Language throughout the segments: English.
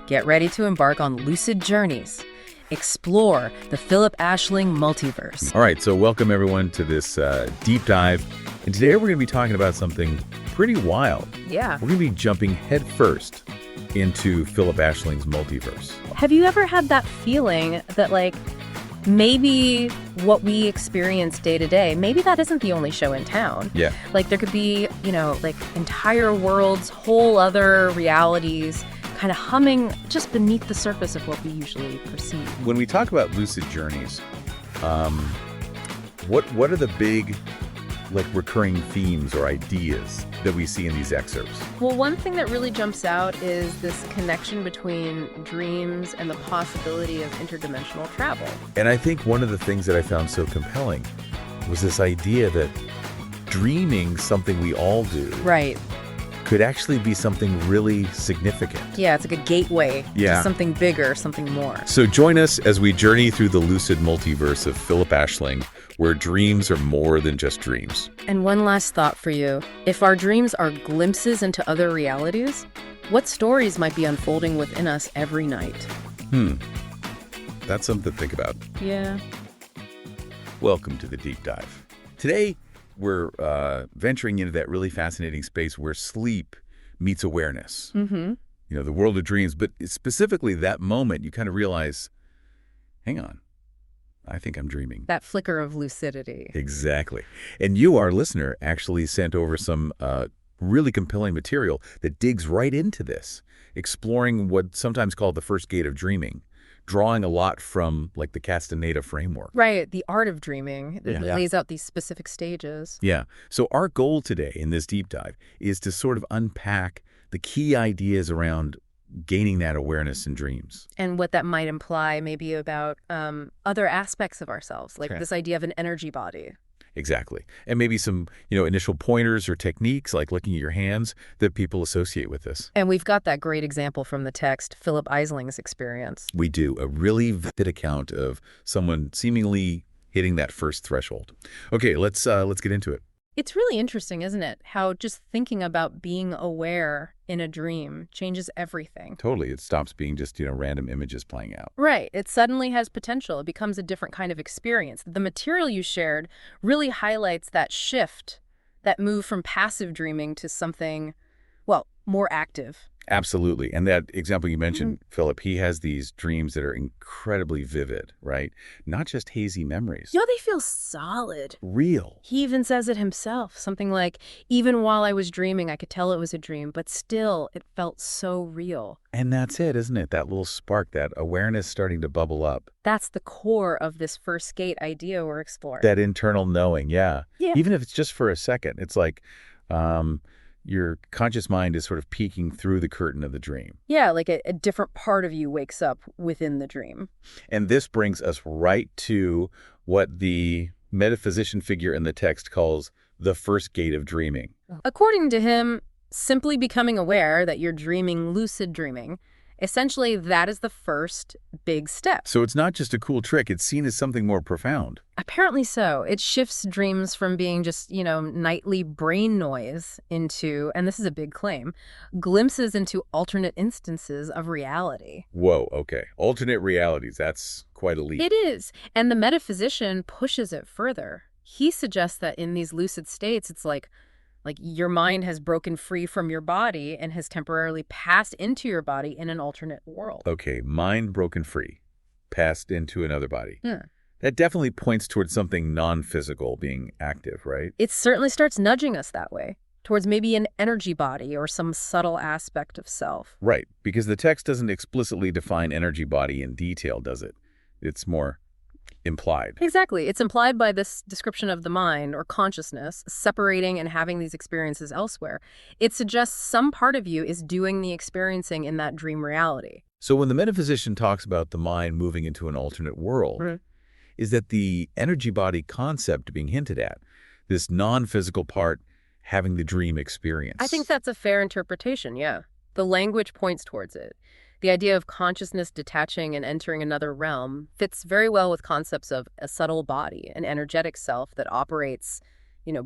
Get ready to embark on lucid journeys. Explore the Phillip Aisling multiverse. All right, so welcome everyone to this deep dive. And today we're going to be talking about something pretty wild. Yeah. We're going to be jumping headfirst into Phillip Aisling's multiverse. Have you ever had that feeling that, like, maybe what we experience day to day, maybe that isn't the only show in town? Yeah. Like, there could be, like entire worlds, whole other realities kind of humming just beneath the surface of what we usually perceive. When we talk about lucid journeys, what are the big, recurring themes or ideas that we see in these excerpts? Well, one thing that really jumps out is this connection between dreams and the possibility of interdimensional travel. And I think one of the things that I found so compelling was this idea that dreaming, something we all do, Right. could actually be something really significant. Yeah, it's like a gateway to something bigger, something more. So join us as we journey through the lucid multiverse of Phillip Aisling, where dreams are more than just dreams. And one last thought for you. If our dreams are glimpses into other realities, what stories might be unfolding within us every night? That's something to think about. Yeah. Welcome to the deep dive. Today, we're venturing into that really fascinating space where sleep meets awareness. Mm-hmm. The world of dreams, but specifically that moment you kind of realize, hang on, I think I'm dreaming. That flicker of lucidity. Exactly. And you, our listener, actually sent over some really compelling material that digs right into this, exploring what's sometimes called the first gate of dreaming, drawing a lot from the Castaneda framework. Right, the art of dreaming that Yeah. lays out these specific stages. Yeah. So our goal today in this deep dive is to sort of unpack the key ideas around gaining that awareness in dreams. And what that might imply maybe about other aspects of ourselves, like Okay. this idea of an energy body. Exactly. And maybe some, initial pointers or techniques like looking at your hands that people associate with this. And we've got that great example from the text, Phillip Aisling's experience. We do a really vivid account of someone seemingly hitting that first threshold. Okay, let's get into it. It's really interesting, isn't it? How just thinking about being aware in a dream changes everything. Totally. It stops being just, random images playing out. Right. It suddenly has potential. It becomes a different kind of experience. The material you shared really highlights that shift, that move from passive dreaming to something, more active. Absolutely. And that example you mentioned, Phillip, he has these dreams that are incredibly vivid, right? Not just hazy memories. They feel solid. Real. He even says it himself, something like, even while I was dreaming, I could tell it was a dream, but still, it felt so real. And that's it, isn't it? That little spark, that awareness starting to bubble up. That's the core of this first gate idea we're exploring. That internal knowing, yeah. Yeah. Even if it's just for a second, it's like your conscious mind is sort of peeking through the curtain of the dream. Yeah, like a different part of you wakes up within the dream. And this brings us right to what the metaphysician figure in the text calls the first gate of dreaming. According to him, simply becoming aware that you're dreaming lucid dreaming, essentially that is the first big step. So it's not just a cool trick, it's seen as something more profound. Apparently so. It shifts dreams from being just, nightly brain noise into, and this is a big claim, glimpses into alternate instances of reality. Whoa, okay. Alternate realities, that's quite a leap. It is. And the metaphysician pushes it further. He suggests that in these lucid states, it's like your mind has broken free from your body and has temporarily passed into your body in an alternate world. Okay, mind broken free, passed into another body. Yeah. That definitely points towards something non-physical being active, right? It certainly starts nudging us that way, towards maybe an energy body or some subtle aspect of self. Right, because the text doesn't explicitly define energy body in detail, does it? It's more implied. Exactly. It's implied by this description of the mind or consciousness separating and having these experiences elsewhere. It suggests some part of you is doing the experiencing in that dream reality. So when the metaphysician talks about the mind moving into an alternate world, is that the energy body concept being hinted at, this non-physical part having the dream experience? I think that's a fair interpretation, yeah. The language points towards it. The idea of consciousness detaching and entering another realm fits very well with concepts of a subtle body, an energetic self that operates,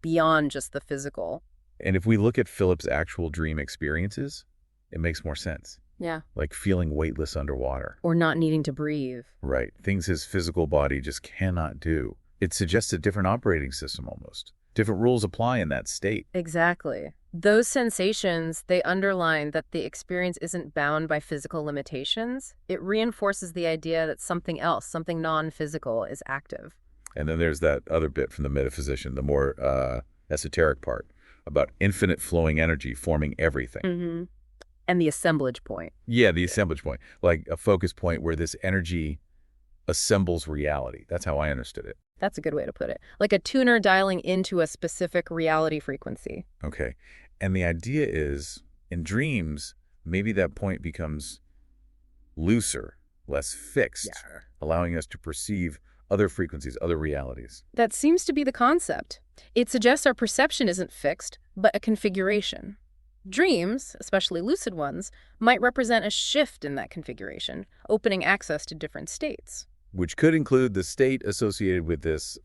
beyond just the physical. And if we look at Phillip's actual dream experiences, it makes more sense. Yeah. like feeling weightless underwater. Or not needing to breathe. Right. Things his physical body just cannot do. It suggests a different operating system almost. Different rules apply in that state. Exactly. Those sensations, they underline that the experience isn't bound by physical limitations. It reinforces the idea that something else, something non-physical, is active. And then there's that other bit from the Metaphysician, the more esoteric part, about infinite flowing energy forming everything. Mm-hmm. And the assemblage point. Yeah, the assemblage point, like a focus point where this energy assembles reality. That's how I understood it. That's a good way to put it. Like a tuner dialing into a specific reality frequency. Okay. And the idea is, in dreams, maybe that point becomes looser, less fixed, allowing us to perceive other frequencies, other realities. That seems to be the concept. It suggests our perception isn't fixed, but a configuration. Dreams, especially lucid ones, might represent a shift in that configuration, opening access to different states. Which could include the state associated with this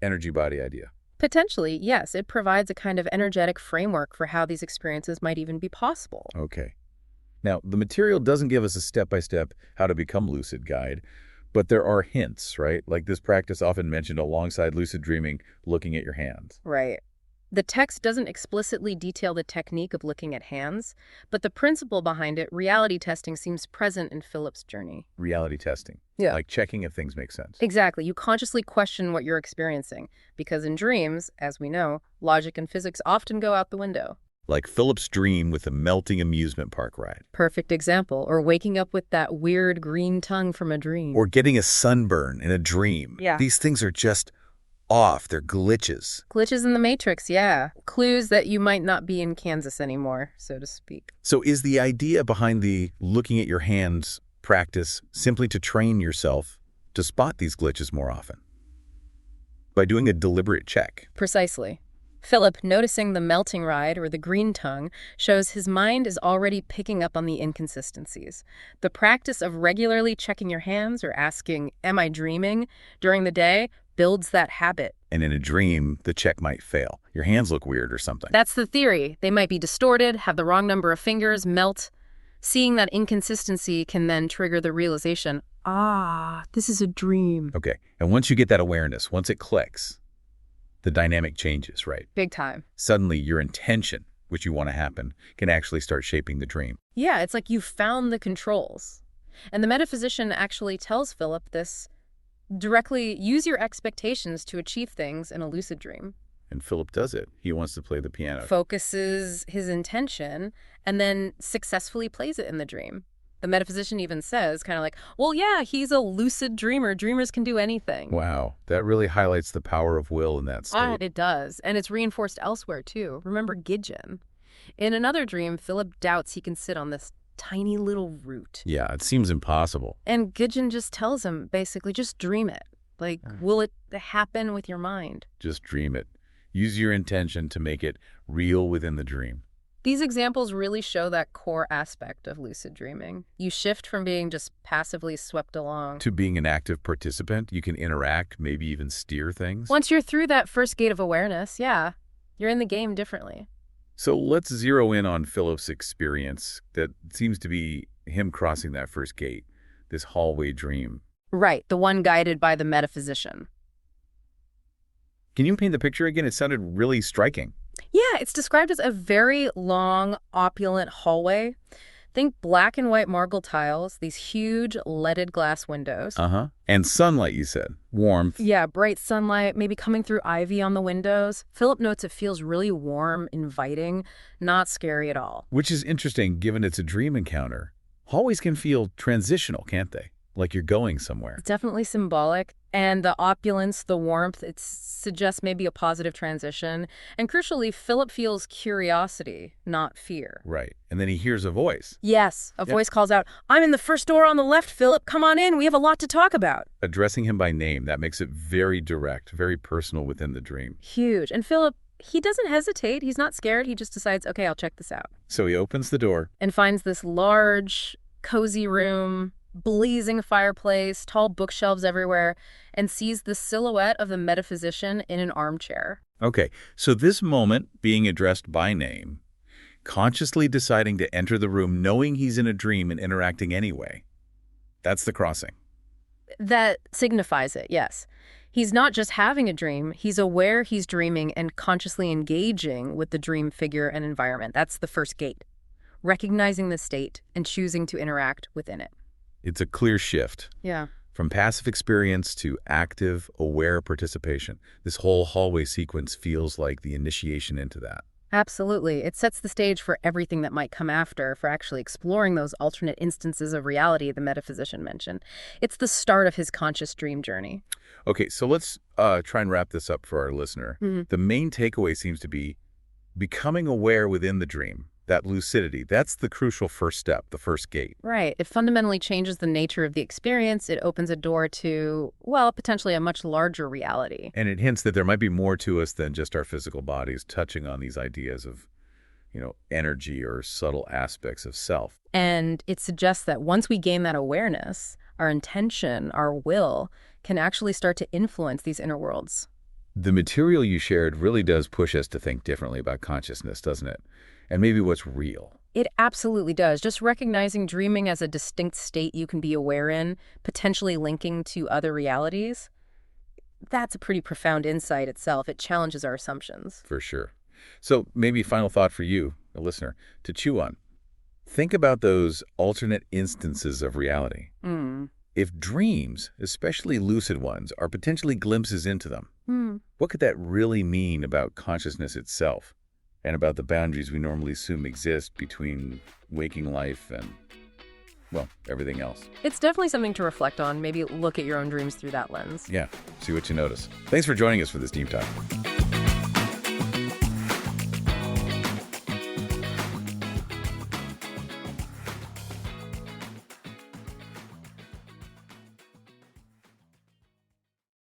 energy body idea. Potentially, yes, it provides a kind of energetic framework for how these experiences might even be possible. Okay. Now, the material doesn't give us a step-by-step how to become lucid guide, but there are hints, right? Like this practice often mentioned alongside lucid dreaming, looking at your hands. Right. The text doesn't explicitly detail the technique of looking at hands, but the principle behind it, reality testing, seems present in Philip's journey. Reality testing. Yeah. Like checking if things make sense. Exactly. You consciously question what you're experiencing, because in dreams, as we know, logic and physics often go out the window. Like Philip's dream with a melting amusement park ride. Perfect example. Or waking up with that weird green tongue from a dream. Or getting a sunburn in a dream. Yeah. These things are just off. They're glitches. Glitches in the matrix, yeah. Clues that you might not be in Kansas anymore, so to speak. So is the idea behind the looking at your hands practice simply to train yourself to spot these glitches more often? By doing a deliberate check. Precisely. Philip, noticing the melting ride or the green tongue, shows his mind is already picking up on the inconsistencies. The practice of regularly checking your hands or asking, "Am I dreaming?" during the day builds that habit. And in a dream, the check might fail. Your hands look weird or something. That's the theory. They might be distorted, have the wrong number of fingers, melt. Seeing that inconsistency can then trigger the realization, this is a dream. Okay. And once you get that awareness, once it clicks, the dynamic changes, right? Big time. Suddenly, your intention, which you want to happen, can actually start shaping the dream. Yeah, it's like you found the controls. And the metaphysician actually tells Philip this directly: use your expectations to achieve things in a lucid dream. And Philip does it. He wants to play the piano. Focuses his intention and then successfully plays it in the dream. The metaphysician even says, kind of like, well, yeah, he's a lucid dreamer. Dreamers can do anything. Wow, that really highlights the power of will in that state. It does. And it's reinforced elsewhere, too. Remember Gidgen. In another dream, Philip doubts he can sit on this tiny little root. Yeah, it seems impossible. And Gidgen just tells him, basically, just dream it. Like, will it happen with your mind? Just dream it. Use your intention to make it real within the dream. These examples really show that core aspect of lucid dreaming. You shift from being just passively swept along to being an active participant. You can interact, maybe even steer things. Once you're through that first gate of awareness, yeah, you're in the game differently. So let's zero in on Philip's experience. That seems to be him crossing that first gate, this hallway dream. Right, the one guided by the metaphysician. Can you paint the picture again? It sounded really striking. Yeah, it's described as a very long, opulent hallway. Think black and white marble tiles, these huge leaded glass windows. And sunlight, you said. Warmth. Yeah, bright sunlight, maybe coming through ivy on the windows. Philip notes it feels really warm, inviting, not scary at all. Which is interesting, given it's a dream encounter. Hallways can feel transitional, can't they? Like you're going somewhere. It's definitely symbolic. And the opulence, the warmth, it suggests maybe a positive transition. And crucially, Philip feels curiosity, not fear. Right. And then he hears a voice. Yes, a voice calls out, "I'm in the first door on the left, Philip. Come on in. We have a lot to talk about." Addressing him by name, that makes it very direct, very personal within the dream. Huge. And Philip, he doesn't hesitate. He's not scared. He just decides, okay, I'll check this out. So he opens the door. And finds this large, cozy room, blazing fireplace, tall bookshelves everywhere, and sees the silhouette of the metaphysician in an armchair. Okay, so this moment, being addressed by name, Consciously deciding to enter the room knowing he's in a dream and interacting anyway. That's the crossing. That signifies it, yes. He's not just having a dream, he's aware he's dreaming and consciously engaging with the dream figure and environment. That's the first gate. Recognizing the state and choosing to interact within it. It's a clear shift. Yeah. From passive experience to active, aware participation. This whole hallway sequence feels like the initiation into that. Absolutely. It sets the stage for everything that might come after, for actually exploring those alternate instances of reality the metaphysician mentioned. It's the start of his conscious dream journey. Okay, so let's try and wrap this up for our listener. The main takeaway seems to be becoming aware within the dream. That lucidity, that's the crucial first step, the first gate. Right. It fundamentally changes the nature of the experience. It opens a door to, well, potentially a much larger reality. And it hints that there might be more to us than just our physical bodies, touching on these ideas of, energy or subtle aspects of self. And it suggests that once we gain that awareness, our intention, our will, can actually start to influence these inner worlds. The material you shared really does push us to think differently about consciousness, doesn't it? And maybe what's real. It absolutely does. Just recognizing dreaming as a distinct state you can be aware in, potentially linking to other realities, that's a pretty profound insight itself. It challenges our assumptions. For sure. So maybe final thought for you, a listener, to chew on. Think about those alternate instances of reality. If dreams, especially lucid ones, are potentially glimpses into them, what could that really mean about consciousness itself? And about the boundaries we normally assume exist between waking life and, well, everything else. It's definitely something to reflect on. Maybe look at your own dreams through that lens. Yeah, see what you notice. Thanks for joining us for this deep dive.